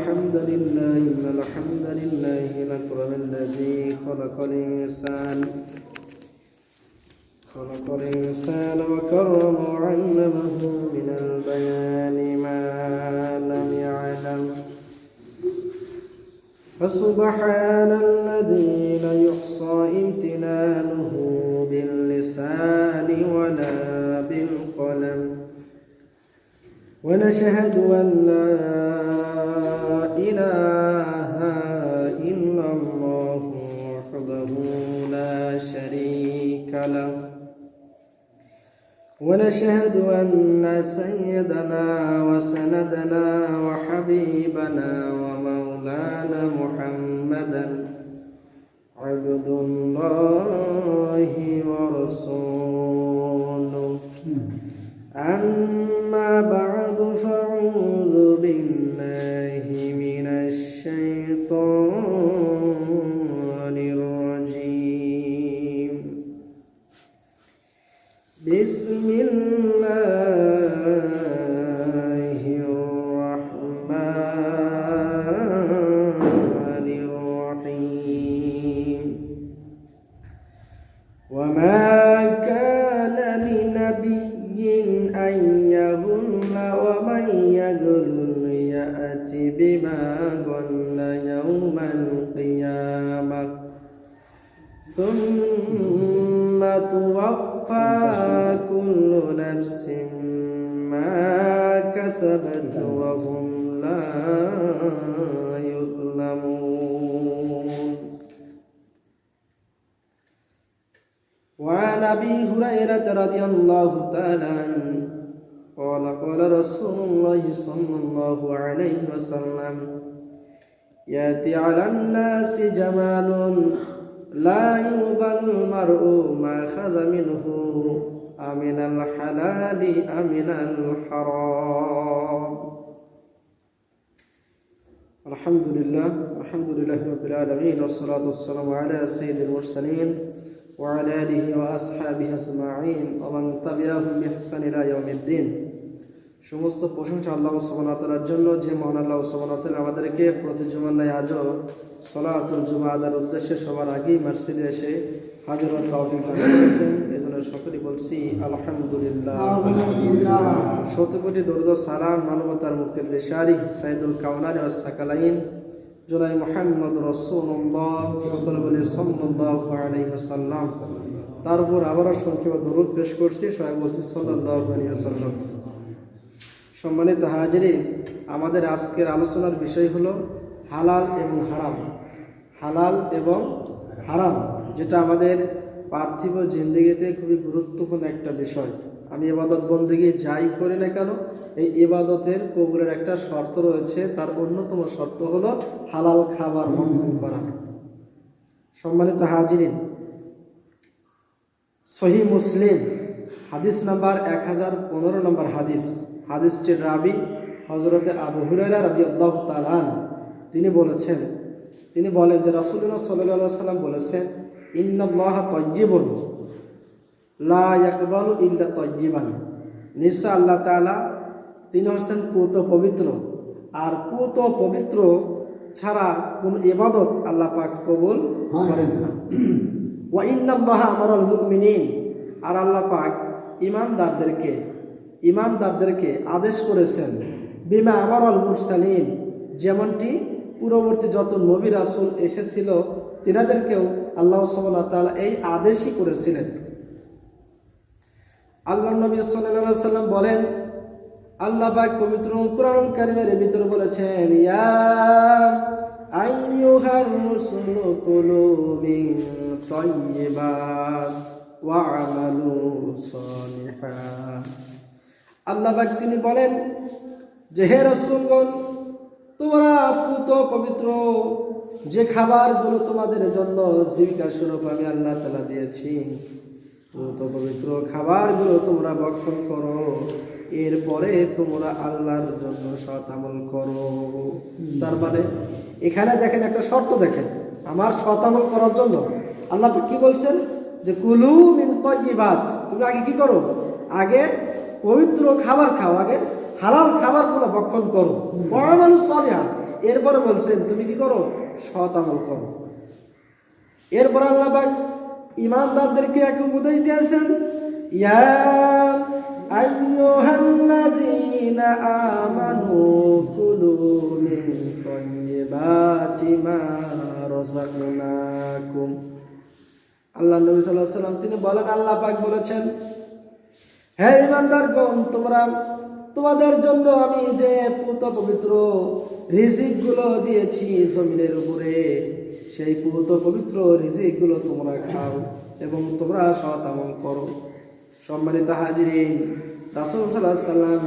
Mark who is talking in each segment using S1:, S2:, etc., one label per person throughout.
S1: الحمد لله الأكرم الذي خلق الإنسان وكرم وعلمه من البيان ما لم يعلم فسبحان الذي لا يحصى امتنانه باللسان ولا بالقلم ونشهد أن لا إله إلا الله وحده لا شريك له ونشهد أن سيدنا وسندنا وحبيبنا ومولانا محمدا عبد الله ورسوله أما بعد فأعوذ بالله من الشيطان الرجيم بسم الله الرحمن الرحيم وما كان لنبي أن يغل ومن يغل يأت بما غل يوم القيامة ثم توفى كل نفس ما كسبت وهم لا يظلمون وعن أبي هريرة رضي الله تعالى عنه قال رسول الله صلى الله عليه وسلم يأتي على الناس جمال لا يقبل المرء ما أخذ منه أمن الحلال أمن الحرام. الحمد لله رب العالمين والصلاة والسلام على سيد المرسلين وعلى آله وأصحابه أجمعين ومن تبعهم بإحسان إلى يوم الدين. সমস্ত প্রশংসা আল্লাহ সুবহানাহু ওয়া তাআলার জন্য, যে মহান আল্লাহ সুবহানাহু ওয়া তাআলা আমাদেরকে প্রতি জুমার ন্যায় আজও সালাতুল জুমা আদার উদ্দেশ্যে সবার আগেই মসজিদে এসে হাজির হওয়ার তৌফিক দান করেছেন। এজন্য সকলেই বলছি আলহামদুলিল্লাহ। শত কোটি দরুদ ও সালাম মানবতার মুক্তির দিশারি সাইয়্যিদুল কাওনাইন ওয়াস সাকালাইন জনাব মুহাম্মদ রাসূলুল্লাহ সাল্লাল্লাহু আলাইহি ওয়াসাল্লাম তার উপর আবারও সংক্ষেপ দরুদ পেশ করছি। সবাই বলছি সাল্লাল্লাহু আলাইহি ওয়াসাল্লাম। সম্মানিত হাজিরিন, আমাদের আজকের আলোচনার বিষয় হলো হালাল এবং হারাম। হালাল এবং হারাম, যেটা আমাদের পার্থিব জিন্দেগিতে খুবই গুরুত্বপূর্ণ একটা বিষয়। আমি ইবাদত বন্দেগী যাই করি না কেন, এই ইবাদতের কবুলের একটা শর্ত রয়েছে। তার অন্যতম শর্ত হলো হালাল খাবার ভক্ষণ করা। সম্মানিত হাজিরিন, সহিহ মুসলিম হাদিস নাম্বার 1015 নম্বর হাদিসটির রাবি হযরতে আবু হুরায়রা রাদিয়াল্লাহু তাআলা আনহু তিনি বলেন যে রাসূলুল্লাহ সাল্লাল্লাহু আলাইহি ওয়াসাল্লাম বলেছেন, ইন্নাল্লাহা তাইয়্যিবুন লা ইয়াকবালু ইল্লা তাইয়্যিবান। নিশ্চয় আল্লাহ তাআলা তিনি হচ্ছেন পুত পবিত্র, আর পুত পবিত্র ছাড়া কোন ইবাদত আল্লাহ পাক কবুল করেন না। ওয়া ইন্নাল্লাহা আমারাল মুমিনিন, আর আল্লাহ পাক ইমানদারদেরকে আদেশ করেছেন বিমা আমারাল মুরসালিন, যেমনটি পূর্ববর্তী যত নবী রাসূল এসেছিল তিনাদেরকেও আল্লাহ সুবহানাহু ওয়া তাআলা এই আদেশই করেছিলেন। আল্লাহ নবী সাল্লাল্লাহু আলাইহি ওয়াসাল্লাম বলেন, আল্লাহ পাক পবিত্র কুরআনুল কারীমের ভিতরে বলেছেন, ইয়া আইয়ুহার রুসুলু কুলু মিন তাইয়্যিবাত ওয়া আমালু সালিহান। আল্লাহ পাক তিনি বলেন যে হে রাসূলগণ, তোমরা পুত পবিত্র যে খাবারগুলো তোমাদের জন্য জীবিকা স্বরূপ আমি আল্লাহ তাআলা দিয়েছি, পুত পবিত্র খাবারগুলো তোমরা ভক্ষণ করো, এরপরে তোমরা আল্লাহর জন্য সৎ আমল করো। তার মানে এখানে দেখেন একটা শর্ত, দেখেন আমার সৎ আমল করার জন্য আল্লাহ কি বলছেন যে কুলু মিন তাইয়্যিবাত, তুমি আগে কি করো, আগে পবিত্র খাবার খাও, আগে হালাল খাবারগুলো ভক্ষণ করো। ওয়ামালু সালিহান, এরপরে বলছেন তুমি কি করো? সৎ আমল করো। এরপর আল্লাহ পাক ঈমানদারদেরকে এক উপদেশ দিয়েছেন, ইয়া আইয়ুহাল্লাযীনা আমানু কুলু মিন তাইয়্যিবাতি মা রাযাকনাকুম। আল্লাহ নবী সাল্লাল্লাহু আলাইহি ওয়াসাল্লাম তিনি বলেন, আল্লাহ পাক বলেছেন, হে ঈমানদারগণ, তোমাদের জন্য আমি যে পূত পবিত্র রিজিকগুলো দিয়েছি জমিনের উপরে, সেই পূত পবিত্র রিজিকগুলো তোমরা খাও এবং তোমরা সৎ আমল করো। সম্মানিত হাজিরিন, রাসূল সাল্লাল্লাহু আলাইহি ওয়াসাল্লাম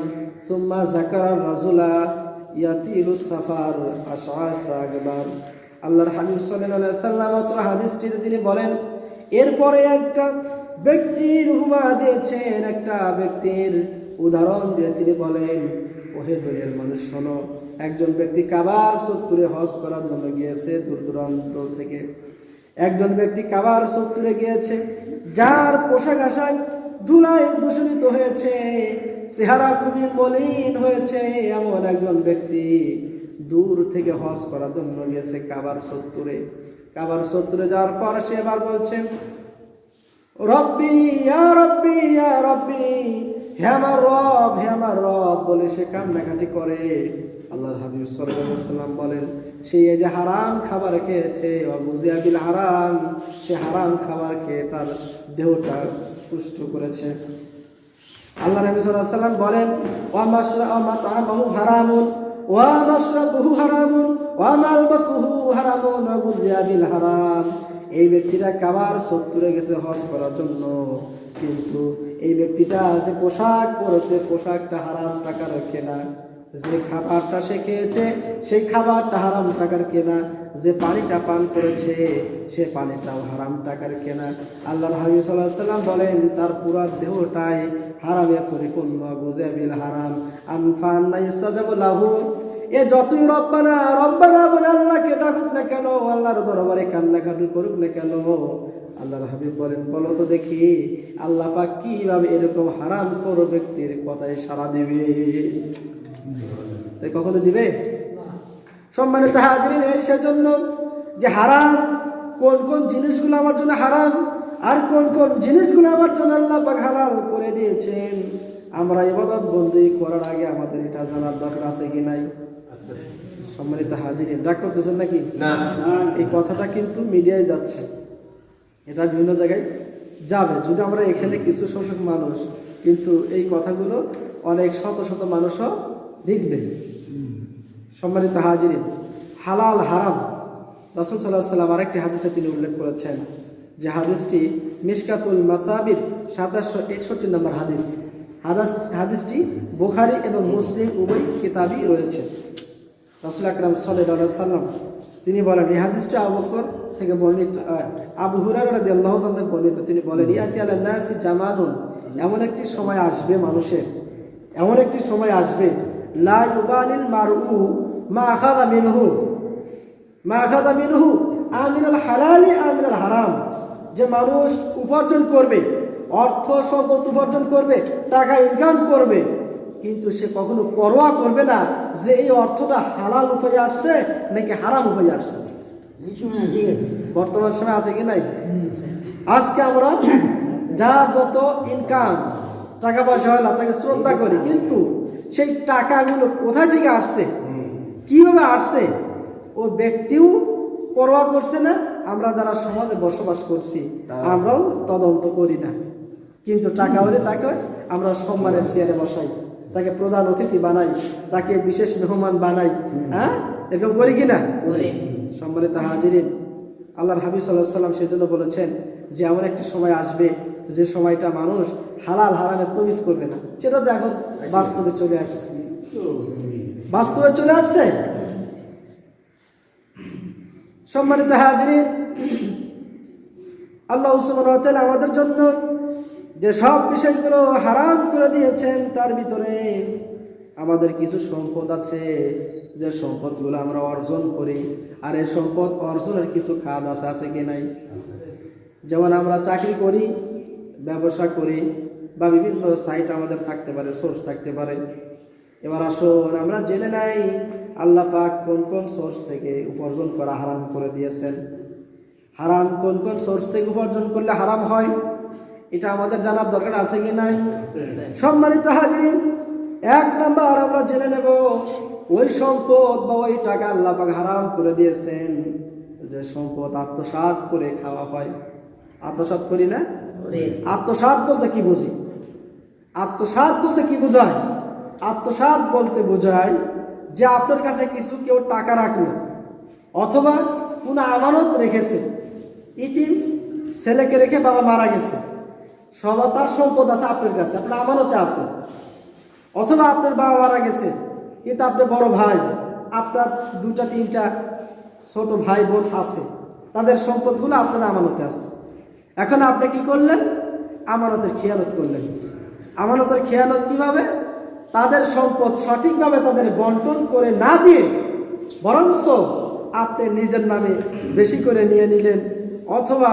S1: সুম্মা যাকারা রাজুলা ইয়াতিলুস সাফার আশআসা আকবার। আল্লাহর হাবিব সাল্লাল্লাহু আলাইহি ওয়াসাল্লাম হাদিসটিতে তিনি বলেন, এরপরে একটা ব্যক্তির উপমা দিয়েছেন, একটা ব্যক্তির উদাহরণ দিয়ে তিনি বলেন, ওহে দুনিয়ার মানুষ শোনো, একজন ব্যক্তি কাবার চত্বরে হজ করার জন্য গিয়েছে দূর দূরান্ত থেকে। একজন ব্যক্তি কাবার চত্বরে গিয়েছে, যার পোশাক আশাক ধুলায় দূষিত হয়েছে, চেহারা খুবই মলিন হয়েছে, এমন একজন ব্যক্তি দূর থেকে হজ করার জন্য গিয়েছে কাবার চত্বরে। কাবার চত্বরে যাওয়ার পর সে এবার বলছে, রব্বি ইয়া রব্বি ইয়া রব্বি, হে আমার রব, হে আমার রব বলে সে কান্নাকাটি করে। আল্লাহর হাবিব সাল্লাল্লাহু আলাইহি ওয়াসাল্লাম বলেন, সে এই যে হারাম খাবার খেয়েছে, ওয়াগুযিয়া বিল হারাম, সে হারাম খাবার খেয়ে তার দেহটা পুষ্ট করেছে। আল্লাহর নবী সাল্লাল্লাহু আলাইহি ওয়াসাল্লাম বলেন, ওয়া মাতআমুহু হারামুন ওয়া মাশরাবুহু হারামুন ওয়া মালবাসুহু হারামুন ওয়াগুযিয়া বিল হারাম। এই ব্যক্তিটা কাবার চত্বরে গেছে হজ করার জন্য, কিন্তু এই ব্যক্তিটা যে পোশাক পরেছে, পোশাকটা হারাম টাকার কেনা। যে খাবারটা সে খেয়েছে, সেই খাবারটা হারাম টাকার কেনা। যে পানিটা পান করেছে, সে পানিটাও হারাম টাকার কেনা। আল্লাহর হাবিব সাল্লাল্লাহু আলাইহি ওয়াসাল্লাম বলেন, তার পুরো দেহটাই হারামে পরিপূর্ণ। গুযিয়া বিল হারাম আনফান্না ইস্তাজাবু লাহু। এ যতই রব্বানা রব্বানা বলে আল্লাহকে ডাকুক না কেন, আল্লাহর দরবারে কান্নাকাটি করুক না কেন, আল্লাহর হাবিব বলেন, বলো তো দেখি আল্লাহ পাক কিভাবে এরকম হারাম খোর ব্যক্তির কথায় সাড়া দিবে? তাই কখনো দিবে? সম্মানিত হাজিরিন, এই সেজন্য যে হারাম, কোন কোন জিনিসগুলো আমার জন্য হারাম আর কোন কোন জিনিসগুলো আমার জন্য আল্লাহ পাক হালাল করে দিয়েছেন, আমরা ইবাদত বন্দেগী করার আগে আমাদের এটা জানার দরকার আছে কি নাই? সম্মানিত হাজিরিন, রাগ করতেছেন নাকি? না। এই কথাটা কিন্তু মিডিয়ায় যাচ্ছে, এটা বিভিন্ন জায়গায় যাবে। যদি আমরা এখানে কিছু সংখ্যক মানুষ, কিন্তু এই কথাগুলো অনেক শত শত মানুষও দেখবে। সম্মানিত হাজিরিন, হালাল হারাম রাসূল সাল্লাল্লাহু আলাইহি ওয়াসাল্লাম আরেকটি হাদিসে তিনি উল্লেখ করেছেন, যে হাদিসটি মিশকাতুল মাসাবির 2761 নম্বর হাদিস। হাদিসটি বুখারী এবং মুসলিম উভয় কিতাবই রয়েছে। রাসূল আকরাম সাল্লাল্লাহু আলাইহি ওয়াসাল্লাম তিনি বলেন, এই হাদিসটি আবু বকর থেকে বর্ণিত, আবু হুরায়রা রাদিয়াল্লাহু তাআলা থেকে বর্ণিত। তিনি বলেন, ইয়াতি আলান নাসি জামানুন, এমন একটি সময় আসবে মানুষের, এমন একটি সময় আসবে, লা ইউবালিল মারউ মা আখাযা মিনহু আমিনাল হালালি আমিনাল হারাম। যে মানুষ উপার্জন করবে, অর্থ সম্পদ উপার্জন করবে, টাকা ইনকাম করবে, কিন্তু সে কখনো পরোয়া করবে না যে এই অর্থটা হালাল উপায়ে আসছে নাকি হারাম উপায়ে আসছে। বর্তমান সময় আছে কি নাই? আজকে আমরা যার যত ইনকাম টাকা পয়সা হয় না তাকে শ্রদ্ধা করি, কিন্তু সেই টাকাগুলো কোথা থেকে আসছে, কিভাবে আসছে, ও ব্যক্তিও পরোয়া করছে না। আমরা যারা সমাজে বসবাস করছি আমরাও তদন্ত করি না, কিন্তু টাকা হলে তাকে আমরা সম্মানের চেয়ারে বসাই, তাকে প্রধান অতিথি বানাই, তাকে বিশেষ মেহমান বানাই। হ্যাঁ, এরকম করি কিনা? সম্মানিত হাজিরিন, আল্লাহর হাবিব সাল্লাল্লাহু আলাইহি ওয়াসাল্লাম সেজন্য বলেছেন যে এমন একটি সময় আসবে যে সময়টা মানুষ হালাল হারামের তমিজ করবে না। সেটা তো এখন বাস্তবে চলে আসছে, বাস্তবে চলে আসছে। সম্মানিত হাজিরিন, আল্লাহ সুবহানাহু ওয়া তাআলা আমাদের জন্য যে সব বিষয়গুলো হারাম করে দিয়েছেন, তার ভিতরে আমাদের কিছু সম্পদ আছে, যে সম্পদগুলো আমরা অর্জন করি, আর এই সম্পদ অর্জনের কিছু খাত আছে কি নাই? যেমন আমরা চাকরি করি, ব্যবসা করি, বা বিভিন্ন সাইট আমাদের থাকতে পারে, সোর্স থাকতে পারে। এবার আসুন আমরা জেনে নাই আল্লাহ পাক কোন কোন সোর্স থেকে উপার্জন করা হারাম করে দিয়েছেন, হারাম কোন কোন সোর্স থেকে উপার্জন করলে হারাম হয়, এটা আমাদের জানার দরকার আছে কি নাই? সম্মানিত হাজিরিন, এক নাম্বার আমরা জেনে নেব ওই সম্পদ বা ওই টাকা আল্লাহ পাক হারাম করে দিয়েছেন যে সম্পদ আত্মসাৎ করে খাওয়া হয়। আত্মসাৎ করি না? আত্মসাৎ বলতে কি বুঝি? আত্মসাৎ বলতে কি বোঝায়? আত্মসাৎ বলতে বোঝায় যে আপনার কাছে কিছু কেউ টাকা রাখলো অথবা কোনো আমানত রেখেছে, ইতিম ছেলেকে রেখে বাবা মারা গেছে, তার সম্পদ আছে আপনার কাছে, আপনার আমানতে আছে, অথবা আপনার বাবা মারা গেছে কিন্তু আপনার বড় ভাই, আপনার দুটা তিনটা ছোট ভাই বোন আছে, তাদের সম্পদগুলো আপনার আমানতে আছে। এখন আপনি কি করলেন? আমানতের খেয়ানত করলেন। আমানতের খেয়ানত কিভাবে? তাদের সম্পদ সঠিকভাবে তাদের বন্টন করে না দিয়ে বরঞ্চ আপনি নিজের নামে বেশি করে নিয়ে নিলেন, অথবা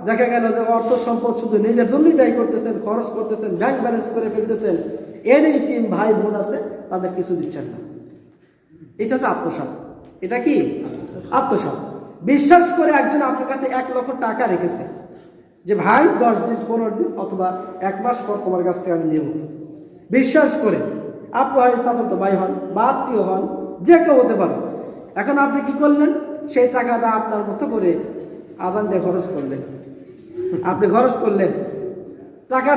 S1: দেখা গেল যে অর্থ সম্পদ শুধু নিজের জন্যই ব্যয় করতেছেন, খরচ করতেছেন, ব্যাংক ব্যালেন্স করে ফেলতেছেন, এর এই তিন ভাই বোন আছে তাদের কিছু দিচ্ছেন না। এটা হচ্ছে আত্মসাৎ। এটা কি? আত্মসাৎ। বিশ্বাস করে একজন আপনার কাছে 1 লক্ষ টাকা রেখেছে যে ভাই 10 দিন 15 দিন অথবা 1 মাস পর তোমার কাছ থেকে আমি নেব, বিশ্বাস করে। আপনি হয় চাচাতো ভাই হন বা আত্মীয় হন, যে কেউ হতে পারে। এখন আপনি কি করলেন? সেই টাকাটা আপনার মতো করে আজান দিয়ে খরচ করলেন। আপনি খরচ করলেন, টাকা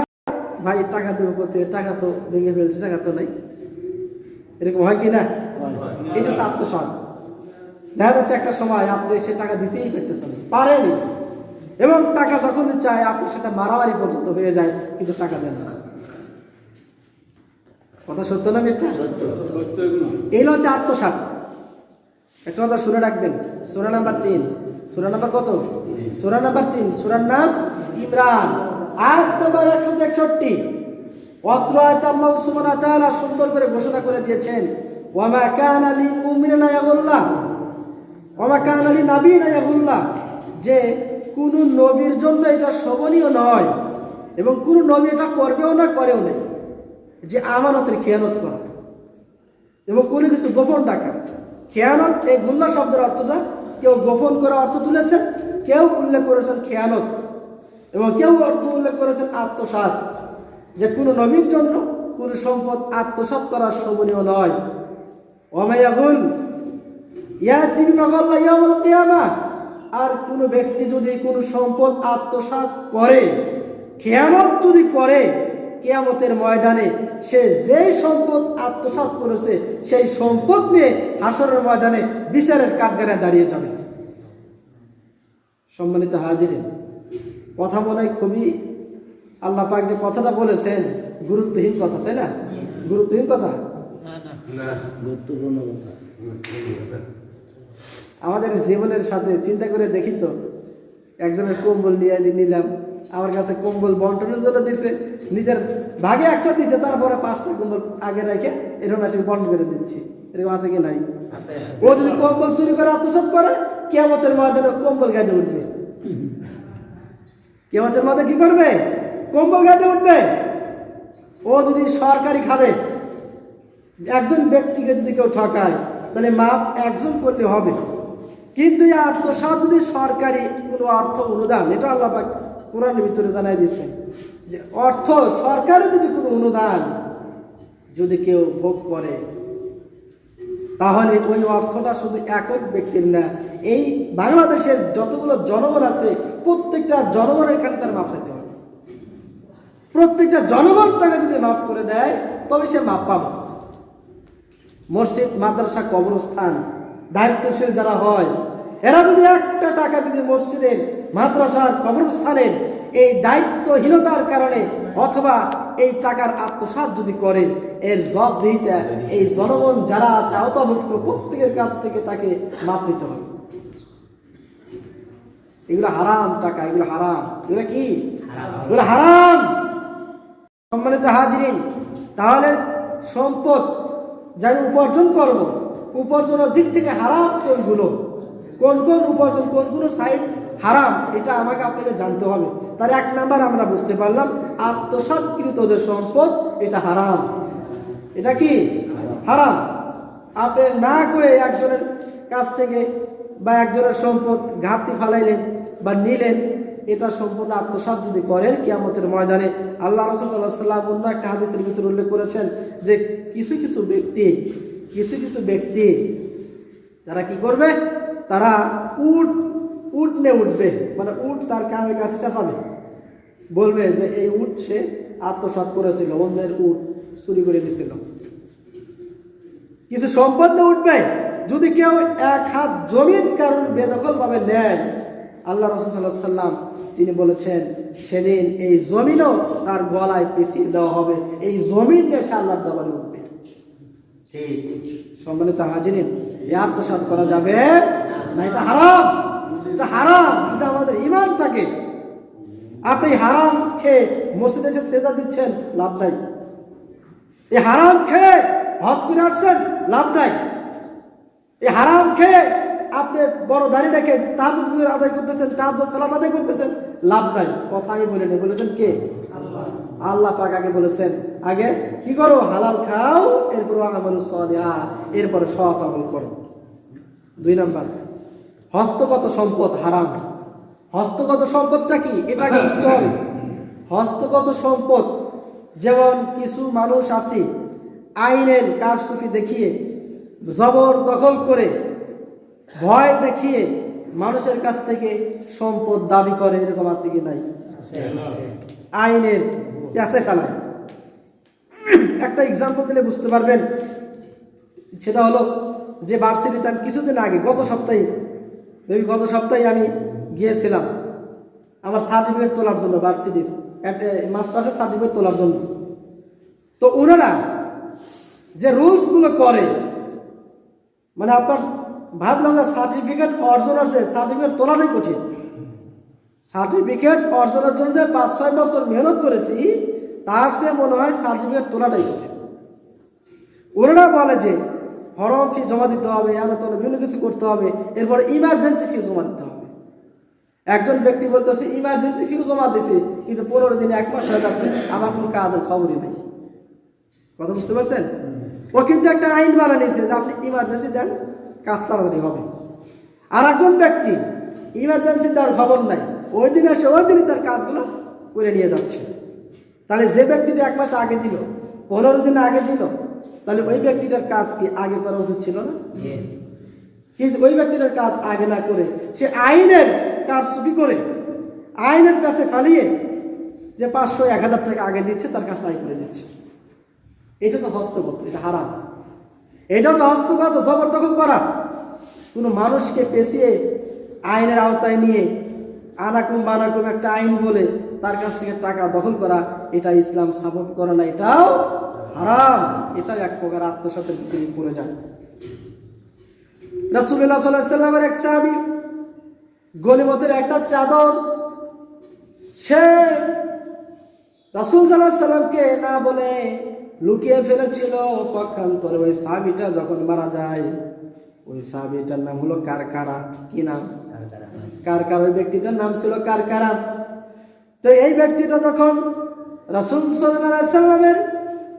S1: ভাই টাকা দেবো কোথায়, টাকা তো ভেঙে ফেলছে, টাকা তো নাই, এরকম হয় কি না? এটা হচ্ছে আত্মসাৎ। দেখা যাচ্ছে একটা সময় আপনি সে টাকা দিতেই পারতেছেন, পারেনি, এবং টাকা যখন চায় আপনার সাথে মারামারি পর্যন্ত হয়ে যায়, কিন্তু টাকা দেন না। কথা সত্য না মিথ্যা? এই হচ্ছে আত্মসাৎ। একটা কথা শুনে রাখবেন, সূরা নাম্বার 3। সূরা নাম্বার কত? সূরা নাম্বার 3। সূরার নাম ইমরান, আয়াত নাম্বার 161। অত্র আয়াতে আল্লাহ সুবহানাহু ওয়া তাআলা সুন্দর করে ঘোষণা করে দিয়েছেন, ওয়া মা কানা লিল মুমিনিনা ইয়াগুল্লাহ ওয়া মা কানা লিন নাবিয়্যিনা ইয়াগুল্লাহ, যে কোন নবীর জন্য এটা শোভনীয় নয় এবং কোন নবী এটা করবেও না, করেও না, যে আমানতের খেয়ানত করা এবং কোনো কিছু গোপন রাখা। খেয়ানত, এই গুল্লা শব্দের অর্থটা কেউ গোপন করা অর্থ তুলেছেন, কেউ উল্লেখ করেছেন খেয়ানত, এবং কেউ অর্থ উল্লেখ করেছেন আত্মসাৎ, যে কোনো নবীর জন্য কোনো সম্পদ আত্মসাৎ করা শোভনীয় নয়। ওয়ামায়াগুল ইয়াতি বিমা গাল্লা ইয়াউমুল কিয়ামাহ, আর কোনো ব্যক্তি যদি কোনো সম্পদ আত্মসাৎ করে, খেয়ানত যদি করে, কিয়ামতের ময়দানে সে যেই সম্পদ আত্মসাৎ করেছে সেই সম্পদ নিয়ে হাসরের ময়দানে বিচারের কাঠগড়ায় দাঁড়িয়ে যাবে। সম্মানিত হাজিরিন, কথা মনে হয় খুবই, আল্লাহ পাক যে কথাটা বলেছেন গুরুত্বহীন কথা, তাই না? গুরুত্বহীন কথা, গুরুত্বপূর্ণ কথা। আমাদের জীবনের সাথে চিন্তা করে দেখি তো, একজনের কম্বল নিয়ে নিলাম, আমার কাছে কম্বল বন্টনের জন্য দিচ্ছে, নিজের ভাগে একটা দিচ্ছে, তারপরে 5টা কম্বল আগে রেখে এরকম আসে বন্টন করে দিচ্ছি। এরকম আছে কি নাই? ও যদি কম্বল চুরি করে আত্মসাৎ করে, কিয়ামতের ময়দানে কম্বল গায়ে উঠবে। কিয়ামতের ময়দানে কি করবে? কম্বল গায়ে উঠবে। ও যদি সরকারি খাতে একজন ব্যক্তিকে যদি কেউ ঠকায়, তাহলে মাপ একজন করলে হবে, কিন্তু এই আত্মসাৎ যদি সরকারি কোনো অর্থ অনুদান, এটা আল্লাহ পাক কোরআনের ভিতরে জানাই দিয়েছেন যে অর্থ সরকারি যদি কোনো অনুদান যদি কেউ ভোগ করে, তাহলে ওই অর্থটা শুধু একক ব্যক্তির না, এই বাংলাদেশের যতগুলো জনগণ আছে প্রত্যেকটা জনগণের কাছে তার মাপ চাইতে হবে। প্রত্যেকটা জনগণ তাকে যদি মাফ করে দেয় তবে সে মাপ পাবে। মসজিদ, মাদ্রাসা, কবরস্থান দায়িত্বশীল যারা হয়, এরা যদি একটা টাকা যদি মসজিদের, মাদ্রাসার, কবরস্থানের এই দায়িত্বহীনতার কারণে অথবা এই টাকার আত্মসাৎ যদি করে, এর জবাবদিহিতা এই জনগণ যারা আছে আওতাভুক্ত প্রত্যেকের কাছ থেকে তাকে মাপ নিতে হবে। এগুলো হারাম টাকা, এগুলো হারাম, এগুলো কি? এগুলো হারাম। সম্মানিত হাজিরিন, তাহলে সম্পদ যাই উপার্জন করব, উপার্জনের দিক থেকে হারাম কোনগুলো, কোন কোন উপার্জন, কোনগুলো সাইড হারাম, এটা আমাকে আপনাকে জানতে হবে। তার 1 নাম্বার আমরা বুঝতে পারলাম, আত্মসাৎকৃত যে সম্পদ এটা হারাম। এটা কি? হারাম। আপনি না করে একজনের কাছ থেকে বা একজনের সম্পদ ঘাটতি ফালাইলেন বা নিলেন, এটা সম্পূর্ণ আত্মসাৎ যদি করেন, কিয়ামতের ময়দানে আল্লাহ রাসূল সাল্লাল্লাহু আলাইহি ওয়াসাল্লাম অন্য একটা হাদিসের ভিতরে উল্লেখ করেছেন যে কিছু কিছু ব্যক্তি তারা কি করবে, তারা উট নিয়ে উঠবে, মানে উট তার কানের কাছে চেঁচাবে, বলবে যে এই উট সে আত্মসাৎ করেছিল, অন্যের উট চুরি করে দিয়েছিল। কিছু সম্পদ নিয়ে উঠবে। যদি কেউ এক হাত জমিন কারণ বেদখল ভাবে নেয়, আল্লাহ রাসূল সাল্লাল্লাহু আলাইহি ওয়াসাল্লাম তিনি বলেছেন সেদিন এই জমিনও তার গলায় পেঁচিয়ে দেওয়া হবে, এই জমিন নিয়ে সে আল্লাহর দরবারে উঠবে। সম্মানিত হাজিরিন, এই আত্মসাৎ করা যাবে না, এটা হারাম। এটা হারাম যদি আমাদের ঈমান থাকে। আপনি হারাম খেয়ে মসজিদে এসে সেজদা দিচ্ছেন, লাভ নাই। এই হারাম খেয়ে হজ করে আসছেন, লাভ নাই। এই হারাম খেয়ে আপনি বড় দাড়ি রেখে তাহাজ্জুদ আদায় করতেছেন, তাহাজ্জুদ সালাত আদায় করতেছেন, লাভ নাই। কথা আমি বলি না, বলেছেন কে? আল্লাহ পাক আগে বলেছেন, আগে কি করো, হালাল খাও, এরপর আমাল সালিহা, এরপরে সৎ আমল করো। 2 নাম্বার, হস্তগত সম্পদ হারাম। হস্তগত সম্পদটা কি, এটাকে বুঝতে হবে। হস্তগত সম্পদ যেমন কিছু মানুষ আছে আইনের কারসুপি দেখিয়ে, জবর দখল করে, ভয় দেখিয়ে মানুষের কাছ থেকে সম্পদ দাবি করে, এরকম আছে কি নাই? আইনের প্যাসে ফেলায়। একটা এক্সাম্পল দিলে বুঝতে পারবেন। সেটা হলো যে ভার্সিটিতে আমি কিছুদিন আগে গত সপ্তাহে আমি গিয়েছিলাম আমার সার্টিফিকেট তোলার জন্য, ভার্সিটির একটা মাস্টার্সের সার্টিফিকেট তোলার জন্য। তো ওনারা যে রুলসগুলো করে, মানে আপনার ভাবলাম যে সার্টিফিকেট অর্জনের যে সার্টিফিকেট তোলাটাই কঠিন। সার্টিফিকেট অর্জনের জন্য যে 5-6 বছর মেহনত করেছি, তার সে মনে হয় সার্টিফিকেট তোলাটাই কঠিন। ওনারা বলে যে ফর্ম ফি জমা দিতে হবে, বিভিন্ন কিছু করতে হবে, এরপরে ইমার্জেন্সি ফি জমা দিতে হবে। একজন ব্যক্তি বলতেছে ইমার্জেন্সি ফি জমা দিছে, কিন্তু 15 দিনে 1 মাস হয়ে যাচ্ছে, আমার কোনো কাজের খবরই নাই। কথা বুঝতে পারছেন? ও কিন্তু একটা আইন বানিয়ে নিয়েছে যে আপনি ইমার্জেন্সি দেন, কাজ তাড়াতাড়ি হবে। আর একজন ব্যক্তি ইমার্জেন্সি দেওয়ার খবর নাই, ওই দিন এসে ওই দিনই তার কাজগুলো করে নিয়ে যাচ্ছে। তাহলে যে ব্যক্তিটা 1 মাস আগে দিল, 15 দিন আগে দিল, তাহলে ওই ব্যক্তিটার কাজ কি আগে করা উচিত ছিল না? কিন্তু ওই ব্যক্তিটার কাজ আগে না করে সে আইনের কাজ চুরি করে, আইনের কাছে ফালিয়ে যে 500-1000 টাকা আগে দিচ্ছে, তার কাজ আগে করে দিচ্ছে। এটা তো হস্তগত, এটা হারাম। এটা তো হস্তগত, জবরদখল করা, কোনো মানুষকে পেঁচিয়ে আইনের আওতায় নিয়ে আনাকুম বানাকুম একটা আইন বলে তার কাছ থেকে টাকা দখল করা, এটা ইসলাম সাপোর্ট করে না, এটাও হারাম। এটাও এক প্রকার আত্মসাতের ভিতরে পড়ে যায়। রাসূলুল্লাহ সাল্লাল্লাহু আলাইহি ওয়াসাল্লামের এক সাহাবী গনিমতের একটা চাদর সে রাসূল সাল্লাল্লাহু আলাইহি ওয়াসাল্লামকে না বলে লুকিয়ে ফেলেছিল। পক্ষান্তরে ওই সাহাবীটা যখন মারা যায়, ওই সাহাবীটার নাম হলো কারকারা। কি নাম? কারকারা। ওই ব্যক্তিটার নাম ছিল কারকারা। তো এই ব্যক্তিটা যখন রাসূল সাল্লাল্লাহু আলাইহি ওয়াসাল্লামের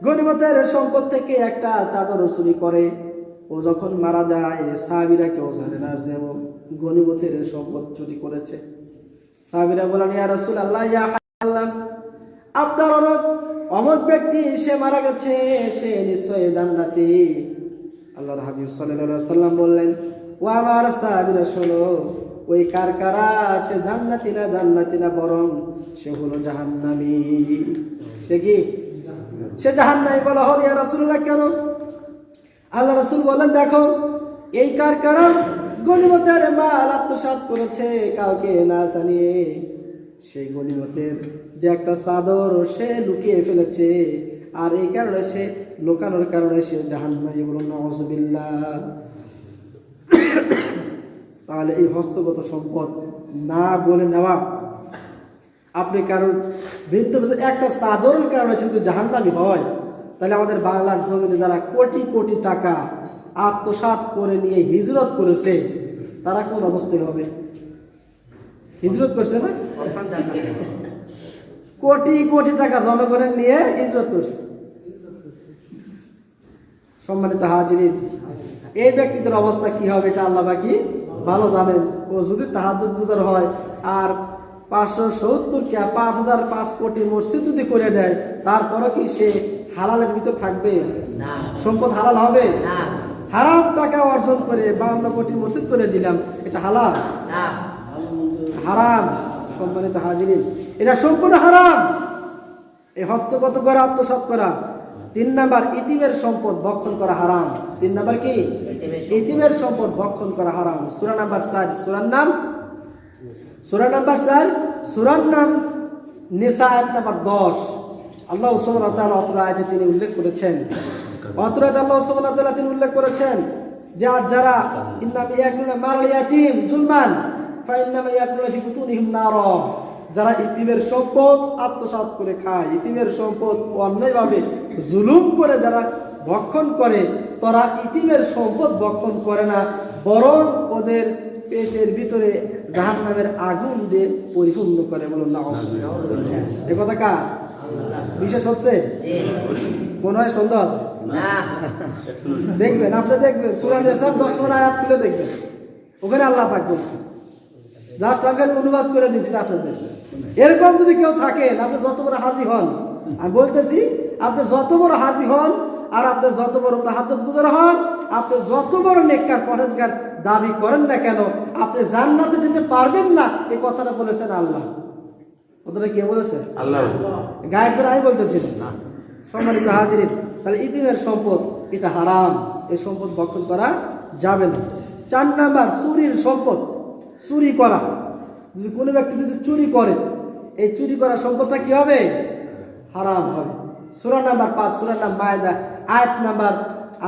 S1: গনিমতের সম্পদ থেকে একটা চাদর চুরি করে, ও যখন মারা যায়, সাহাবীরা কেউ জানে না যে ও গনিমতের সম্পদ চুরি করেছে। সাহাবীরা বলেন, ইয়া রাসূলুল্লাহ, ইয়া আল্লাহ, আপনার অমুক ব্যক্তি সে মারা গেছে, সে নিশ্চয়ই জান্নাতি। আল্লাহর হাবিব সাল্লাল্লাহু আলাইহি ওয়াসাল্লাম বললেন, ও আমার সাহাবীরা শোনো, ওই কারকারা সে জান্নাতি না, বরং সে হলো জাহান্নামী। সে কি? সে জাহান্নামী বলা হল। ইয়া রাসূলুল্লাহ, কেন? আল্লাহ রাসূল বলেন, দেখো, এই কারকারা গনিমতের মাল আত্মসাৎ করেছে কাউকে না জানিয়ে। সেই গনিমতের যে একটা চাদর সে লুকিয়ে ফেলেছে, আর এই কারণে সে লুকানোর কারণে সে জাহান্নামী। বলুন নাউযুবিল্লাহ। তাহলে এই হস্তগত সম্পদ না বলে নেওয়া, আপনি কারণ বৃদ্ধ একটা চাদরের কারণে শুধু জাহান্নামী হয়, তাহলে আমাদের বাংলার জমিনে যারা কোটি কোটি টাকা আত্মসাৎ করে নিয়ে হিজরত করেছে, তারা কোন অবস্থায় হবে? হিজরত করছে না? কোটি কোটি টাকা জনগণের নিয়ে হিজরত করছে। সম্মানিত হাজিরিন, এই ব্যক্তিদের অবস্থা কি হবে এটা আল্লাহ বাকি ভালো জানেন। ও যদি তাহাজ্জুদ গুজার হয় আর 570 কে 5005 কোটি মসজিদ যদি করে দেয়, তারপরে কি সে হালালের ভিতর থাকবে?
S2: না।
S1: সম্পদ হালাল হবে
S2: না।
S1: হারাম টাকা অর্জন করে 52 কোটি মসজিদ করে দিলাম, এটা হালাল
S2: না।
S1: হারাম। সম্মানিত হাজিরিন, এটা সম্পূর্ণ হারাম। এই হস্তগত করা, আত্মসাৎ করা। 3 নাম্বার, ইতিমের সম্পদ ভক্ষণ করা হারাম। 3 নাম্বার কি? ইতিমের সম্পদ ভক্ষণ করা হারাম। সূরা নাম্বার 4, সূরার নাম নিসা আয়াত নাম্বার 10। আল্লাহ সুবহানাহু ওয়া তাআলা অত্র আয়াতে তিনি উল্লেখ করেছেন, আল্লাহ সুবহানাহু ওয়া তাআলা তিনি উল্লেখ করেছেন যে আর যারা ইন্নামা ইয়াকুলুনা মাল ইয়াতীম যুলমান ফাইন্নামা ইয়াকুলুনা ফি বুতুনিহিম নার, যারা ইতিমের সম্পদ আত্মসাৎ করে খায়, ইতিমের সম্পদ অন্যায়ভাবে জুলুম করে যারা ভক্ষণ করে, তারা ইতিমের সম্পদ ভক্ষণ করে না, বরং ওদের পেটের ভিতরে জাহান্নামের আগুন দিয়ে পরিপূর্ণ করে। বলুন না এ কথা কার বিশেষ হচ্ছে? মনে হয় সন্দেহ আছে? দেখবেন, আপনি দেখবেন সূরা নিসা 10 নম্বর আয়াত খুলে দেখবেন, ওখানে আল্লাহ পাক বলছেন। জাস্ট আমি অনুবাদ করে দিচ্ছি আপনাদের। এরকম যদি কেউ থাকেন, আপনি যত বড় হাজি হন, আমি বলতেছি, আপনি যত বড় হাজি হন আর আপনি যত বড় তাহাজ্জুদ গুজার হন, আপনি যত বড় নেককার পরহেজগার দাবি করেন না কেন, আপনি জান্নাতে যেতে পারবেন না। এই কথাটা বলেছেন আল্লাহ। কথাটা কে বলেছে? আল্লাহ। গায়ের ধরে আমি বলতেছি না। সম্মানিত হাজিরিন, তাহলে ইতিমের সম্পদ এটা হারাম, এই সম্পদ ভক্ষণ করা যাবে না। 4 নাম্বার, চুরির সম্পদ, চুরি করা। যদি কোনো ব্যক্তি যদি চুরি করে, এই চুরি করা সম্পদটা কি হবে? হারাম হবে। সূরা নাম্বার 5, সূরা নাম মায়দা আয়াত নাম্বার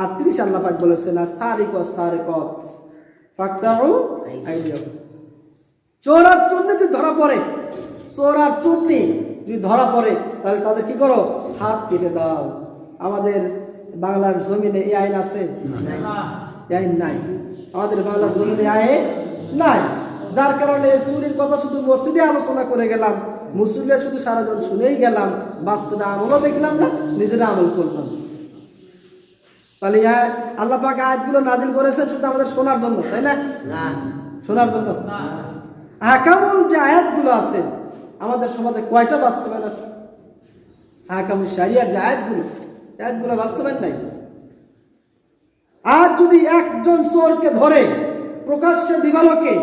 S1: 38 আল্লাহ পাক বলেছেন, সারিক ওয়া সারিকাত ফাকতাউ আইদিয়াহুম। চোর আর চুন্নি যদি ধরা পড়ে, চোর আর চুন্নি যদি ধরা পড়ে, তাহলে তাদের কি করো? হাত কেটে দাও। আমাদের বাংলার জমিনে এই আইন আছে? এই আইন নাই। আমাদের বাংলার জমিনে আইন নাই, যার কারণে চুরির কথা শুধু মসজিদে আলোচনা করে গেলাম, মুসলিমরা শুধু সারাজন শুনেই গেলাম, বাস্তবে আমলও দেখলাম না, নিজেরা আমল করলাম। তাহলে আল্লাহ পাক আয়াতগুলো নাজিল করেছেন শুধু আমাদের শোনার জন্য, তাই না? শোনার জন্য। আহকামুল যে আয়াতগুলো আছে আমাদের সমাজে কয়টা বাস্তবায়ন আছে? আহকামুল শরিয়ার যে আয়াতগুলো বাস্তবায়ন নাই। আজ যদি একজন চোরকে ধরে প্রকাশ্যে দিবালোকে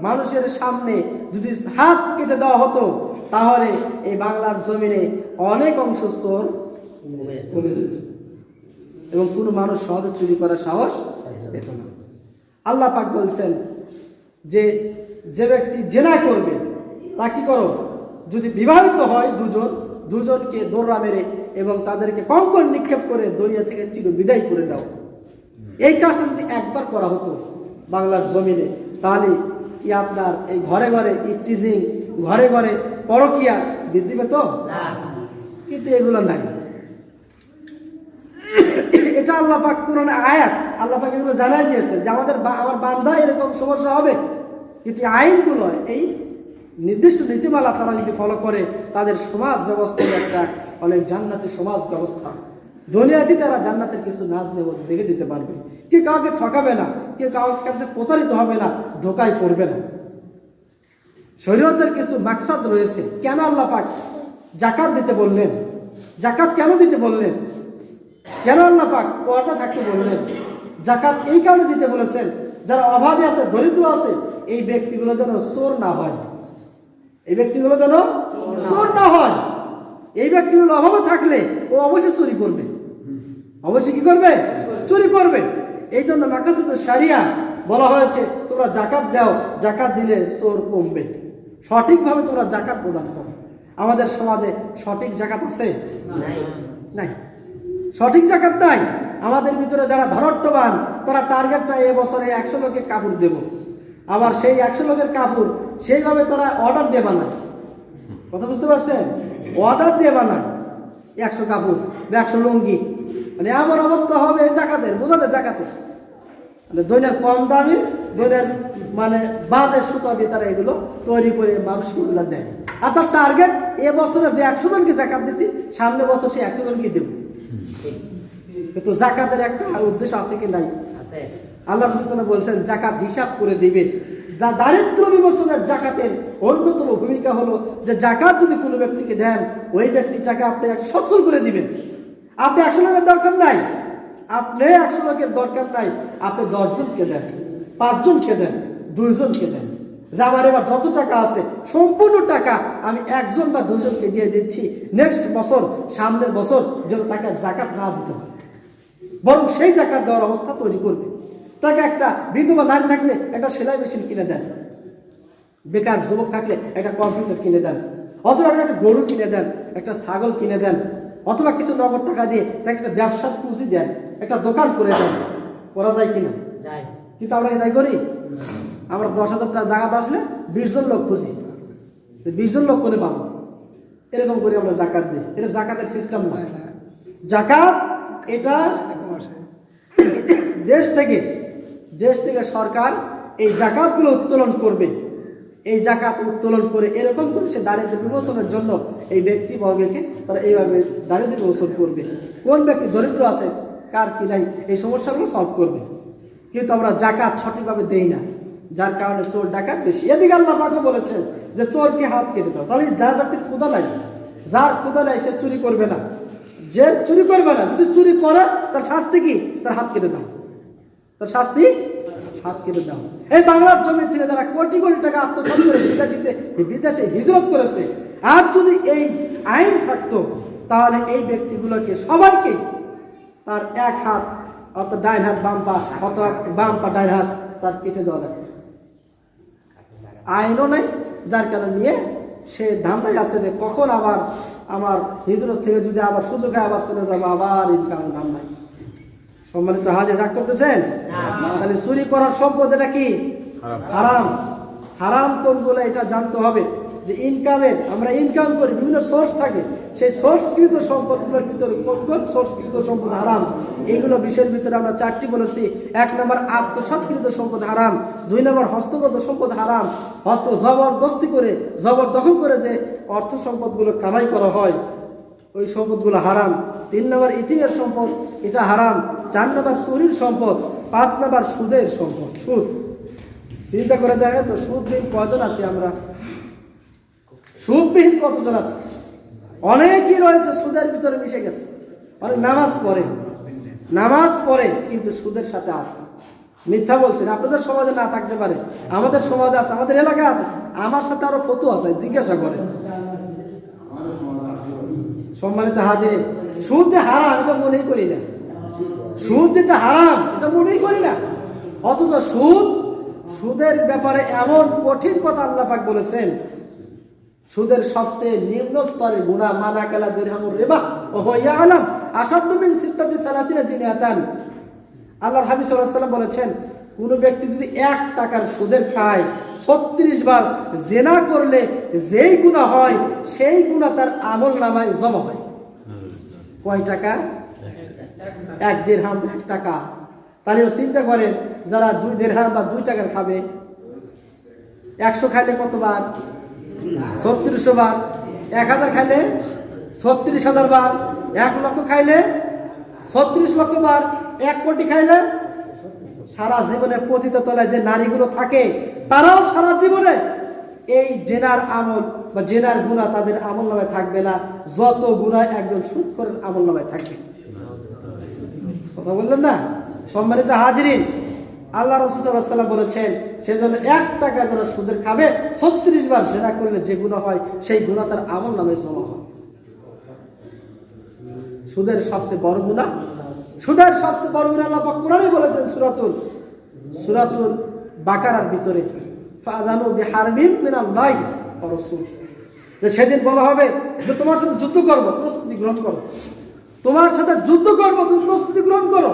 S1: মানুষের সামনে যদি হাত কেটে দেওয়া হতো, তাহলে এই বাংলার জমিনে অনেক অংশ চোর কমে যেত এবং কোনো মানুষ সহজে চুরি করার সাহস পেত না। আল্লাহ পাক বলছেন যে যে ব্যক্তি জেনা করবে তা কি করো? যদি বিবাহিত হয় দুজনকে দৌড়া মেরে এবং তাদেরকে কঙ্কর নিক্ষেপ করে দুনিয়া থেকে চির বিদায় করে দাও। এই কাজটা যদি একবার করা হতো বাংলার জমিনে, তাহলে কি আপনার এই ঘরে ঘরে ইফটিজিং, ঘরে ঘরে পরকিয়া বৃদ্ধি পেত? কিন্তু এগুলো নাই। এটা আল্লাহ পাক কোরআনে আয়াত, আল্লাহ পাক এগুলো জানাই দিয়েছেন যে আমার বান্দা এরকম সমস্যা হবে। কিন্তু আইনগুলো, এই নির্দিষ্ট নীতিমালা তারা যদি ফলো করে, তাদের সমাজ ব্যবস্থায় একটা অনেক জান্নাতি সমাজ ব্যবস্থা। দুনিয়াতে তারা জান্নাতের কিছু নাজ নেব দেখে দিতে পারবে। কেউ কাউকে ঠকাবে না, কেউ কাউকে কাছে প্রতারিত হবে না, ধোকায় পড়বে না। শরীয়তের কিছু মাকসাদ রয়েছে। কেন আল্লাহ পাক যাকাত দিতে বললেন? যাকাত কেন দিতে বললেন? কেন আল্লাহ পাক পর্দা থাকতে বললেন? যাকাত এই কারণে দিতে বলেছেন, যারা অভাবে আছে, দরিদ্র আছে, এই ব্যক্তিগুলো যেন চোর না হয়। এই ব্যক্তিগুলো যেন চোর না হয়। এই ব্যক্তিগুলো অভাবে থাকলে ও অবশ্যই চুরি করবে, অবশ্যই কি করবে? চুরি করবে। এই জন্য মাকাসিদ শরিয়া বলা হয়েছে তোমরা যাকাত দাও, যাকাত দিলে চোর কমবে। সঠিকভাবে তোমরা যাকাত প্রদান করো। আমাদের সমাজে সঠিক যাকাত আছে? নাই। সঠিক যাকাত নাই। আমাদের ভিতরে যারা ধরট্টবান, তারা টার্গেট নাই এবছরে 100 লোকের কাপড় দেব, আবার সেই 100 লোকের কাপড় সেইভাবে তারা অর্ডার দিয়ে বানায়। কথা বুঝতে পারছেন? অর্ডার দিয়ে বানায় 100 কাপড়, 100 লুঙ্গি। মানে আমার অবস্থা হবে জাকাতের, বোঝাতে জাকাতের মানে দৈনের কম দামি, দৈনের মানে বাজে সুতা দিয়ে তারা এগুলো তৈরি করে মানুষকে এগুলো দেয়। আর তার টার্গেট এবছরে যে 100 জনকে জাকাত দিচ্ছি, সামনে বছর সেই 100 জনকে দেব। কিন্তু জাকাতের একটা উদ্দেশ্য আছে কি নাই?
S2: আছে।
S1: আল্লাহ রাসূল বলছেন জাকাত হিসাব করে দিবে। দারিদ্র বিমোচনের জাকাতের অন্যতম ভূমিকা হলো যে জাকাত যদি কোনো ব্যক্তিকে দেন, ওই ব্যক্তির টাকা আপনি সচ্ছল করে দিবেন। আপনি 100 লোকের দরকার নাই, আপনি 100 লোকের দরকার নাই, আপনি 10 জনকে দেন, 5 জনকে দেন, 2 জনকে দেন। যে আমার এবার যত টাকা আছে সম্পূর্ণ টাকা আমি 1 জন বা 2 জনকে দিয়ে দিচ্ছি, নেক্সট বছর, সামনের বছর যেন তাকে জাকাত না দিতে হয়, বরং সেই জাকাত দেওয়ার অবস্থা তৈরি করবে। তাকে একটা বিধবা নারী থাকলে একটা সেলাই মেশিন কিনে দেন, বেকার যুবক থাকলে একটা কম্পিউটার কিনে দেন, অথবা একটা গরু কিনে দেন, একটা ছাগল কিনে দেন, অথবা কিছু নগদ টাকা দিয়ে তাকে একটা ব্যবসার পুঁজি দেন, একটা দোকান করে দেন। করা যায় কিনা?
S2: যায়।
S1: কিন্তু আমরা কি তাই করি? আমরা 10,000 টাকা জাকাত আসলে 20 জন লোক খুঁজি, 20 জন লোক করে পাবো, এরকম করে আমরা জাকাত দিই। এটা জাকাতের সিস্টেম না। জাকাত এটা দেশ থেকে সরকার এই জাকাতগুলো উত্তোলন করবে। এই জাকাত উত্তোলন করে এরকম করে সে দারিদ্র বিমোচনের জন্য এই ব্যক্তিবর্গকে তারা এইভাবে দারিদ্র বিমোচন করবে। কোন ব্যক্তি দরিদ্র আছে, কার কি নাই, এই সমস্যাগুলো সলভ করবে। কিন্তু আমরা জাকাত সঠিকভাবে দেই না, যার কারণে চোর ডাকাত বেশি। এদিকে আল্লাহ পাকও বলেছেন যে চোরকে হাত কেটে দাও। তাহলে যার ব্যক্তির ক্ষুধা নাই, যার ক্ষুধা নাই সে চুরি করবে না। যে চুরি করবে না, যদি চুরি করে তার শাস্তি কি? তার হাত কেটে দাও, তার শাস্তি হাত কেটে দাও। এই বাংলার জমি থেকে যারা কোটি কোটি টাকা আত্মসাৎ করে বিদেশে হিজরত করেছে, আর যদি এই আইন থাকতো তাহলে এই ব্যক্তিগুলোকে সবাইকে তার 1 হাত, অর্থাৎ ডাইন হাত বাম পা, অথবা বাম পা ডাইন হাত তার কেটে দেওয়া লাগতো। আইনও নেই, যার কারণে নিয়ে সে ধান্দায় আছে যে কখন আবার আমার হিজরত থেকে যদি আবার সুযোগ হয় আবার চলে যাবো, আবার ইনকাম ধান্দায়। সম্মানিত হাজির, রাগ করতেছেন? তাহলে চুরি করার সম্পদ এটা কি? হারাম। হারাম কোনগুলো এটা জানতে হবে যে ইনকামের, আমরা ইনকাম করি, বিভিন্ন সোর্স থাকে, সেই সোর্সকৃত সম্পদগুলোর ভিতরে কোন কোন সোর্সকৃত সম্পদ হারাম, এইগুলো বিষয়ের ভিতরে আমরা 4টি বলেছি। 1 নম্বর আত্মসাৎকৃত সম্পদ হারাম, 2 নম্বর হস্তগত সম্পদ হারাম, জবরদস্তি করে জবরদখল করে যে অর্থ সম্পদগুলো কামাই করা হয় ওই সম্পদগুলো হারাম, 3 নম্বর ইতিমের সম্পদ, এটা হারাম, 4 নম্বর চুরির সম্পদ, 5 নম্বর সুদের সম্পদ। সুদ, চিন্তা করে দেখেন তো সুদবিহীন কজন আছে আমরা? সুদবিহীন কতজন আছে? অনেকেই রয়েছে সুদের ভিতরে মিশে গেছে। অনেক নামাজ পড়ে কিন্তু সুদের সাথে আছে। মিথ্যা বলছেন, আপনাদের সমাজে না থাকতে পারে, আমাদের সমাজে আছে, আমাদের এলাকায় আছে, আমার সাথে আরো ফতোয়া আছে, জিজ্ঞাসা করেন। সম্মানিত হাজির, সুদ যে হারাম এটা মনেই করি না, সুদ যেটা হারাম এটা মনেই করি না। অথচ সুদের ব্যাপারে এমন কঠিন কথা আল্লাহ পাক বলেছেন, সুদের সবচেয়ে নিম্ন স্তরের গুনাহ মানা কালা দিরহামুর রিবা ওয়া হুয়া ইয়ালাম আশাদ্দু মিন সিত্তাতি সালাসিনা জিনাতান। আল্লাহর হাবিব সাল্লাল্লাহু আলাইহি ওয়াসাল্লাম বলেছেন, কোন ব্যক্তি যদি 1 টাকার সুদের খায় 36 বার জিনা করলে যেই গুনাহ হয় সেই গুনাহ তার আমলনামায় জমা হয়। কয় টাকা? 1 দিরহাম, 1 টাকা। তাহলে চিন্তা করেন, যারা 2 দিরহাম বা 2 টাকার খাবে, 100 খাইলে কতবার? 3600 বার। 1000 খাইলে 36,000 বার। 1 লক্ষ খাইলে 36 লক্ষ বার। 1 কোটি খাইলে, সারা জীবনে পতিত তলায় যে নারীগুলো থাকে তারাও সারা জীবনে এই জেনার আমল বা জেনার গুনাহ তাদের আমল নামায় থাকবে না, যত গুনাহ একজন সুদখোরের আমল নামায় থাকবে। কথা বললেন না? সম্মানিত হাজিরিন, আল্লাহ রাসূল সাল্লাল্লাহু আলাইহি ওয়াসাল্লাম বলেছেন, সেজন্য 1 টাকা যারা সুদের খাবে 36 বার জিনা করলে যে গুনাহ হয় সেই গুনাহ তার আমল নামায় জমা হয়। সুদের সবচেয়ে বড় গুনাহ, সুদের সবচেয়ে বড় গুনাহ আল্লাহ পাক কোরআনে বলেছেন সূরাতুল বাকারার ভিতরে, ফাযানু বিহারবিন মিনাল্লাহি ওয়া রাসূল, যে সেদিন বলা হবে যে তোমার সাথে যুদ্ধ করব, প্রস্তুতি গ্রহণ করো। তোমার সাথে যুদ্ধ করব, তুমি প্রস্তুতি গ্রহণ করো।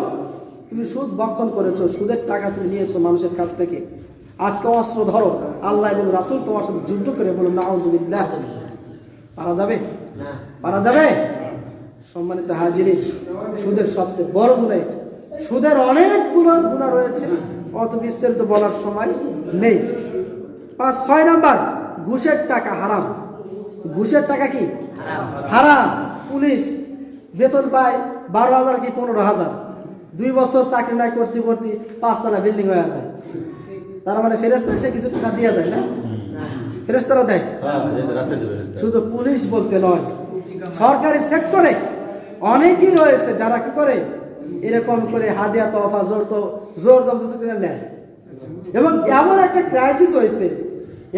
S1: তুমি সুদ বক্ষণ করেছো, সুদের টাকা তুমি নিয়েছো মানুষের কাছ থেকে, আজকে অস্ত্র ধরো, আল্লাহ এবং রাসূল তোমার সাথে যুদ্ধ করে বলুন নাউযুবিল্লাহ। পারা যাবে? পারা যাবে? সম্মানিত হাজিরিন, সুদের সবচেয়ে বড় গুনাহ এটা। সুদের অনেক গুনাহ রয়েছে, অত বিস্তারিত বলার সময় নেই। 5-6 নাম্বার, ঘুষের টাকা হারাম। ঘুষের টাকা কি? হারাম। পুলিশ বেতন পায় 12,000 কি 15,000, 2 বছর চাকরি নাই করতে করতে 5 তলা বিল্ডিং হয়ে যায়। তার মানে ফেরেশতা এসে কিছু টাকা দিয়ে যায় না? ফেরেশতারা দেয়। শুধু পুলিশ বলতে নয়, সরকারি সেক্টরে অনেকেই রয়েছে যারা কি করে এরকম করে হাদিয়া তোহফা জোর জবরদস্তি করে নেয়। এবং এমন একটা ক্রাইসিস হয়েছে,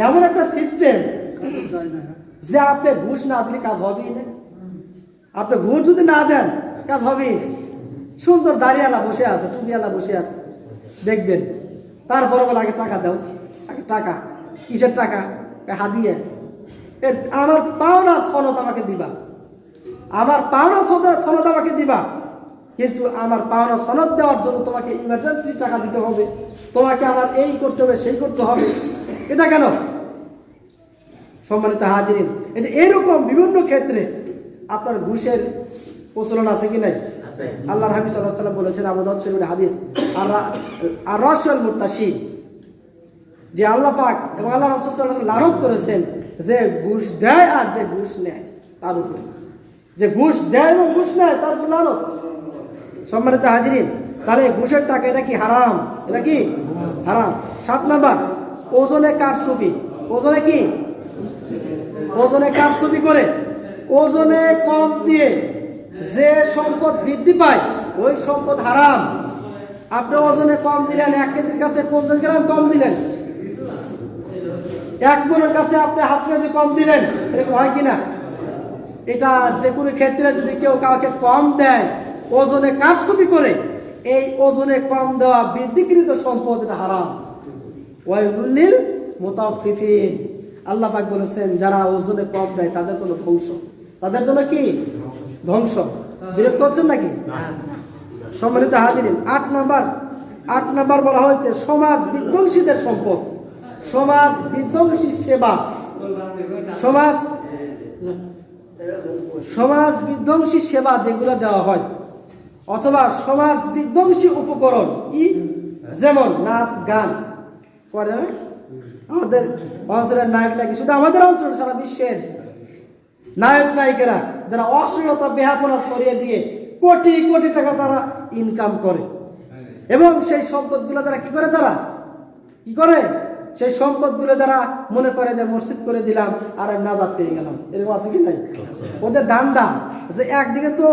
S1: এমন একটা সিস্টেম যে আপনি ঘুষ না দিলে কাজ হবেই না। আপনি ঘুষ যদি না দেন কাজ হবেই না। সুন্দর দাড়িওয়ালা বসে আছে, টুপিওয়ালা বসে আছে, দেখবেন তারপরে বলে আগে টাকা দাও, আগে টাকা। কিসের টাকা? হাদিয়া। আমার পাওনা সনদ আমাকে দিবা, আমার পাওনা সনদ আমাকে দিবা, কিন্তু আমার পাওনা সনদ দেওয়ার জন্য তোমাকে ইমার্জেন্সি টাকা দিতে হবে, তোমাকে আমার এই করতে হবে সেই করতে হবে। এটা কেন? সম্মানিত হাজিরিন, এই যে এরকম বিভিন্ন ক্ষেত্রে আপনার ঘুষের প্রচলন আছে কি নাই? আল্লাহর হাবিব সাল্লাল্লাহু আলাইহি ওয়াসাল্লাম বলেছেন, আবু দাউদ শরীফের হাদিস, আর রাসূল মুরতাশি, যে আল্লাহ পাক এবং আল্লাহ রাসূল সাল্লাল্লাহু আলাইহি ওয়াসাল্লাম লানত করেছেন যে ঘুষ দেয় আর যে ঘুষ নেয় তার উপরে, যে ঘুষ দেয় এবং ঘুষ নেয় তার উপর লানত। সম্মানিত হাজিরিন, তাহলে ঘুষের টাকা এটা কি হারাম? এটা কি হারাম। 7 নাম্বার, ওজনে কারচুপি। ওজনে কি? ওজনে কারচুপি করে ওজনে কম দিয়ে যে সম্পদ বৃদ্ধি পায় ওই সম্পদ হারাম। আপনি ওজনে কম দিলেন, 1 কেজির কাছে 50 গ্রাম কম দিলেন, 1 মনের কাছে আপনি হাফ কেজি কম দিলেন, এরকম হয় কিনা? এটা যে কোনো ক্ষেত্রে যদি কেউ কাউকে কম দেয় ওজনে কারচুপি করে, এই ওজনে কম দেওয়া বৃদ্ধিকৃত সম্পদ এটা হারাম। ওয়াইলুল লিল মুতাফফিফিন, আল্লাহ পাক বলেছেন যারা ওজনে কম দেয় তাদের জন্য ধ্বংস। তাদের জন্য কি? ধ্বংস। বিরক্ত হচ্ছেন নাকি? সম্মানিত হাজিরিন, 8 নাম্বার বলা হয়েছে সমাজ বিধ্বংসীদের সম্পদ। সমাজ বিধ্বংসী সেবা, সমাজ বিধ্বংসী সেবা যেগুলো দেওয়া হয়, অথবা সমাজ বিধ্বংসী উপকরণ, কি? যেমন নাচ গান করে না আমাদের অঞ্চলের নায়ক নায়িকা, শুধু আমাদের অঞ্চল, সারা বিশ্বের নায়ক নায়িকারা যারা অশ্লীলতা বেহাপনা ছড়িয়ে দিয়ে কোটি কোটি টাকা তারা ইনকাম করে, এবং সেই সম্পদগুলো তারা কি করে? তারা কি করে? সেই সম্পদগুলো যারা মনে করে যে মসজিদ করে দিলাম আর নাজাত পেয়ে গেলাম, এরকম আছে কি নাই? ওদের দান্দা যে একদিকে তো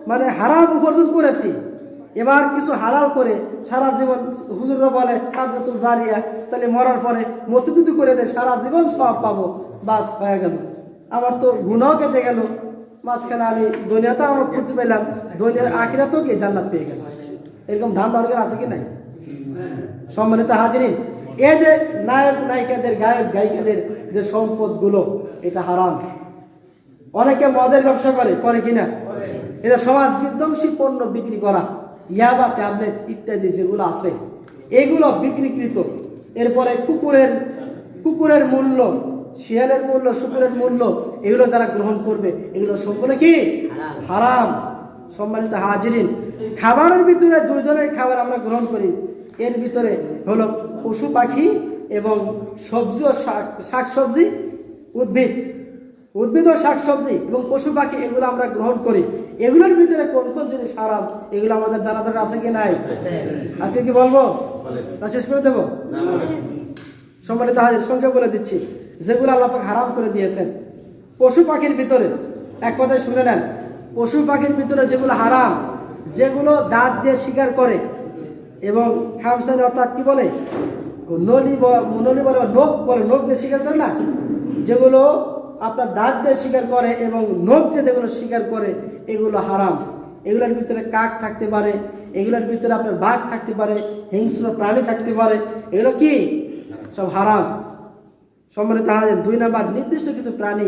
S1: মানে হারাম উপার্জন করেছি, এবার কিছু হালাল করে সারা জীবন, হুজুররা বলে সাদকাতুল জারিয়া, তাহলে মরার পরে মসজিদ যদি করে দেয় সারা জীবন সওয়াব পাবো, বাস হয়ে গেল, আমার তো গুনাহ কেটে গেল, মাঝখানে আমি দুনিয়াতে আমার ক্ষতি পেলাম, দুনিয়ার আখিরাতেও গিয়ে জান্নাত পেয়ে গেলাম। এরকম ধান্দা অনেকের আছে কি নাই? সম্মানিত হাজিরিন, এই যে নায়ক নায়িকাদের, গায়ক গায়িকাদের যে সম্পদগুলো, এটা হারাম। অনেকে মদের ব্যবসা করে কিনা? এটা সমাজ বিধ্বংসী পণ্য বিক্রি করা, ইয়াবা, ট্যাবলেট ইত্যাদি যেগুলো আছে এগুলো বিক্রিকৃত। এরপরে কুকুরের মূল্য, শিয়ালের মূল্য, শুকুরের মূল্য, এগুলো যারা গ্রহণ করবে এগুলো সম্পূর্ণ কি? হারাম। সম্মানিত হাজিরিন, খাবারের ভিতরে 2 ধরনের খাবার আমরা গ্রহণ করি, এর ভিতরে হলো পশু পাখি এবং সবজি ও শাকসবজি, উদ্ভিদ ও শাকসবজি এবং পশু পাখি, এগুলো আমরা গ্রহণ করি। এগুলোর ভিতরে কোন কোন জিনিস হারাম এগুলো আমাদের জানা দরকার আছে কি নাই? আজকে কি বলবো না শেষ করে দেবো? সম্মানিত হাজির, সংখ্যা বলে দিচ্ছি যেগুলো আল্লাহ পাক হারাম করে দিয়েছেন। পশু পাখির ভিতরে এক কথায় শুনে নেন, পশু পাখির ভিতরে যেগুলো হারাম, যেগুলো দাঁত দিয়ে শিকার করে এবং খামসানি অর্থাৎ কি বলে নলি বলে, নখ দিয়ে শিকার করে না, যেগুলো আপনার দাঁত দিয়ে শিকার করে এবং নখ দিয়ে যেগুলো শিকার করে এগুলো হারাম। এগুলোর ভিতরে কাক থাকতে পারে, এগুলোর ভিতরে আপনার বাঘ থাকতে পারে, হিংস্র প্রাণী থাকতে পারে, এগুলো কি সব হারাম। সম্মানিত হাজির, 2 নাম্বার, নির্দিষ্ট কিছু প্রাণী,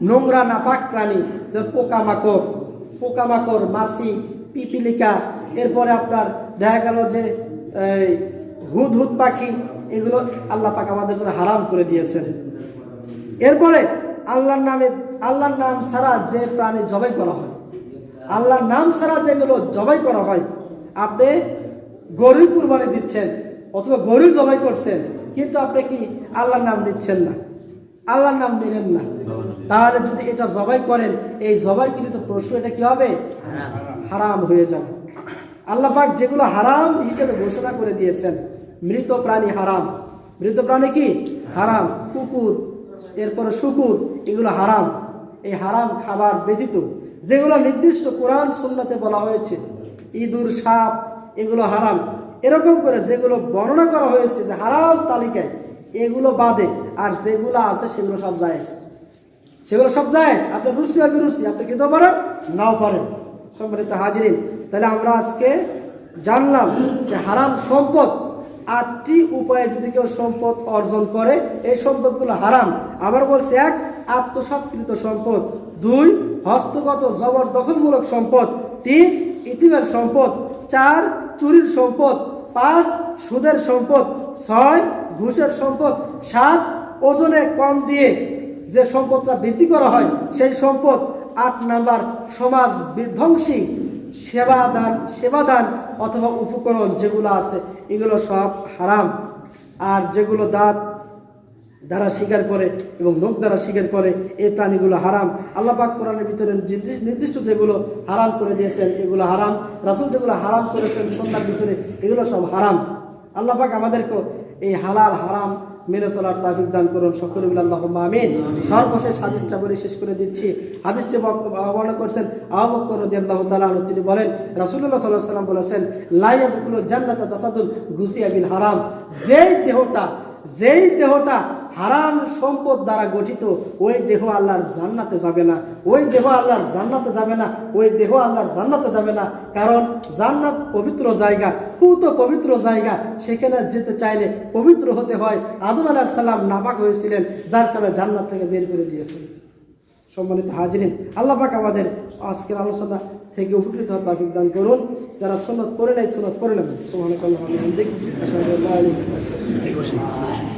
S1: নোংরা নাপাক প্রাণী, যেমন পোকামাকড়, মাছি, পিপিলিকা, এরপরে আপনার দেখা গেল যে হুদহুদ পাখি, এগুলো আল্লাহ পাক আমাদের জন্য হারাম করে দিয়েছেন। এরপরে আল্লাহর নাম ছাড়া যে প্রাণী জবাই করা হয়, আল্লাহর নাম ছাড়া যেগুলো জবাই করা হয়, আপনি গরু কুরবানি দিচ্ছেন অথবা গরু জবাই করছেন, কিন্তু আপনি কি আল্লাহর নাম নিচ্ছেন না, আল্লাহর নাম নিলেন না, তাহলে যদি এটা জবাই করেন, এই জবাইকৃত পশু এটা কি হবে? হারাম হয়ে যাবে। আল্লাহ পাক যেগুলো হারাম হিসেবে ঘোষণা করে দিয়েছেন, মৃত প্রাণী হারাম। মৃত প্রাণী কি হারাম? কুকুর, এরপরে শুকুর, এগুলো হারাম। এই হারাম খাবার ব্যতীত যেগুলো নির্দিষ্ট কোরআন সুন্নাতে বলা হয়েছে, ইঁদুর, সাপ, এগুলো হারাম। এরকম করে যেগুলো বর্ণনা করা হয়েছে যে হারাম তালিকায়, এগুলো বাদে আর যেগুলো আছে সেগুলো সব জায়েজ। সেগুলো সব জায়েজ। আপনার রুচি অবিরুচি আপনি খেতেও পারেন, নাও পারেন। সম্মানিত হাজিরিন, তাহলে আমরা আজকে জানলাম যে হারাম সম্পদ 8টি উপায়ে যদি কেউ সম্পদ অর্জন করে, এই সম্পদগুলো হারাম। আবার বলছে, 1 আত্মসাৎকৃত সম্পদ, 2 হস্তগত জবরদখলমূলক সম্পদ, 3 ইতিমের সম্পদ, 4 চুরির সম্পদ, 5 সুদের সম্পদ, 6 ঘুষের সম্পদ, 7 ওজনে কম দিয়ে যে সম্পদটা বৃদ্ধি করা হয় সেই সম্পদ, 8 নাম্বার সমাজ বিধ্বংসী সেবাদান অথবা উপকরণ যেগুলো আছে এগুলো সব হারাম। আর যেগুলো দাঁত দ্বারা শিকার করে এবং নখ দ্বারা শিকার করে এই প্রাণীগুলো হারাম। আল্লাহ পাক কোরআনের ভিতরে নির্দিষ্ট যেগুলো হারাম করে দিয়েছেন এগুলো হারাম। রাসূল যেগুলো হারাম করেছেন সুন্নাহর ভিতরে এগুলো সব হারাম। আল্লাহ পাক আমাদেরকে এই হালাল হারাম মেনে চলার তৌফিক দান করুন। সকলে বলে আল্লাহুম্মা আমিন। সর্বশেষ হাদিসটা বলে শেষ করে দিচ্ছি। হাদিসটি বর্ণনা করেছেন আবু বকর রাদিয়াল্লাহু তাআলা আনহু। তিনি বলেন, রাসূলুল্লাহ সাল্লাল্লাহু আলাইহি ওয়াসাল্লাম বলেছেন, লা ইয়াদখুলুল জান্নাতা জাসাদুন গুসিয়া বিল হারাম। যেই দেহটা হারাম সম্পদ দ্বারা গঠিত, ওই দেহ আল্লাহর জান্নাতে যাবে না। ওই দেহ আল্লাহর জান্নাতে যাবে না। ওই দেহ আল্লাহর জান্নাতে যাবে না। কারণ জান্নাত পবিত্র জায়গা, পুত পবিত্র জায়গা। সেখানে যেতে চাইলে পবিত্র হতে হয়। আদম আলাইহিস সালাম নাপাক হয়েছিলেন, যার কারণে জান্নাত থেকে বের করে দিয়েছেন। সম্মানিত হাজিরিন, আল্লাহ পাক আমাদের আজকের আলোচনা থেকে উপকৃত হওয়ার তৌফিক দান করুন। যারা সুন্নাত পড়ে নাই সুন্নাত পড়ে নেবেন। সুবহানাল্লাহি ওয়া বিহামদিহি, আশহাদু আল্লা ইলাহা ইল্লাল্লাহ।